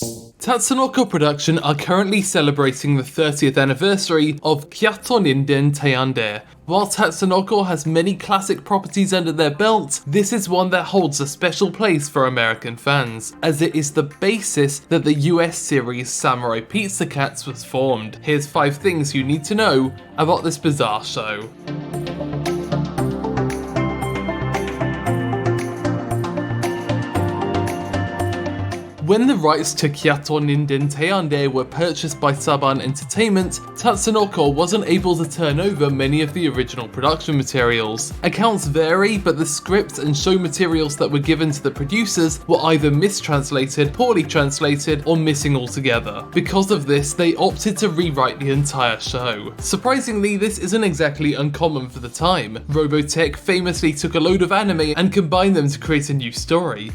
Tatsunoko Production are currently celebrating the 30th anniversary of Kyatto Ninden Teyandee. While Tatsunoko has many classic properties under their belt, this is one that holds a special place for American fans, as it is the basis that the US series Samurai Pizza Cats was formed. Here's 5 things you need to know about this bizarre show. When the rights to Kyatto Ninden Teyandee were purchased by Saban Entertainment, Tatsunoko wasn't able to turn over many of the original production materials. Accounts vary, but the script and show materials that were given to the producers were either mistranslated, poorly translated, or missing altogether. Because of this, they opted to rewrite the entire show. Surprisingly, this isn't exactly uncommon for the time. Robotech famously took a load of anime and combined them to create a new story.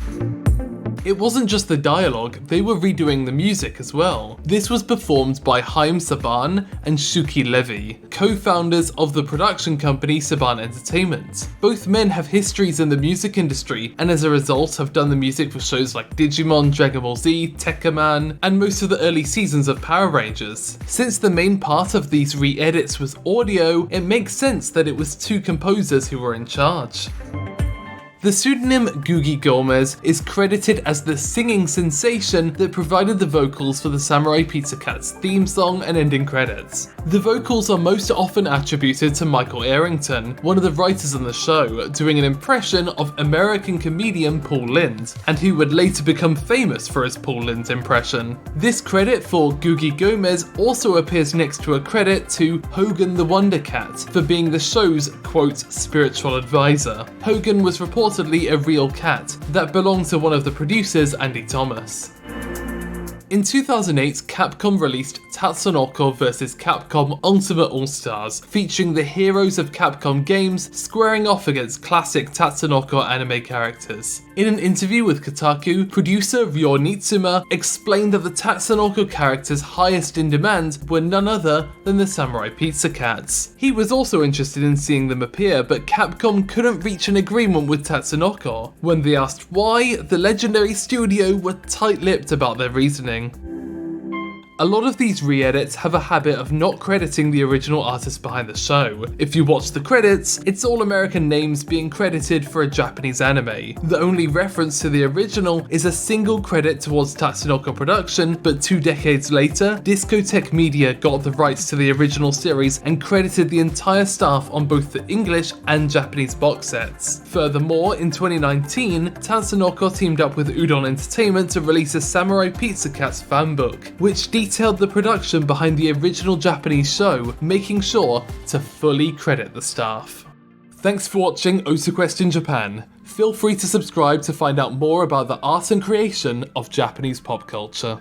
It wasn't just the dialogue, they were redoing the music as well. This was performed by Haim Saban and Shuki Levy, co-founders of the production company Saban Entertainment. Both men have histories in the music industry, and as a result have done the music for shows like Digimon, Dragon Ball Z, Tekkaman, and most of the early seasons of Power Rangers. Since the main part of these re-edits was audio, it makes sense that it was 2 composers who were in charge. The pseudonym Googie Gomez is credited as the singing sensation that provided the vocals for the Samurai Pizza Cats theme song and ending credits. The vocals are most often attributed to Michael Arrington, one of the writers on the show, doing an impression of American comedian Paul Lynde, and who would later become famous for his Paul Lynde impression. This credit for Googie Gomez also appears next to a credit to Hogan the Wonder Cat for being the show's, quote, spiritual advisor. Hogan was reportedly a real cat that belonged to one of the producers, Andy Thomas. In 2008, Capcom released Tatsunoko vs Capcom Ultimate All-Stars, featuring the heroes of Capcom games squaring off against classic Tatsunoko anime characters. In an interview with Kotaku, producer Ryo Nitsuma explained that the Tatsunoko characters highest in demand were none other than the Samurai Pizza Cats. He was also interested in seeing them appear, but Capcom couldn't reach an agreement with Tatsunoko. When they asked why, the legendary studio were tight-lipped about their reasoning. A lot of these re-edits have a habit of not crediting the original artist behind the show. If you watch the credits, it's all American names being credited for a Japanese anime. The only reference to the original is a single credit towards Tatsunoko Production, but 2 decades later, Discotek Media got the rights to the original series and credited the entire staff on both the English and Japanese box sets. Furthermore, in 2019, Tatsunoko teamed up with Udon Entertainment to release a Samurai Pizza Cats fanbook, which detailed the production behind the original Japanese show, making sure to fully credit the staff. Thanks for watching OTAQUEST in Japan. Feel free to subscribe to find out more about the art and creation of Japanese pop culture.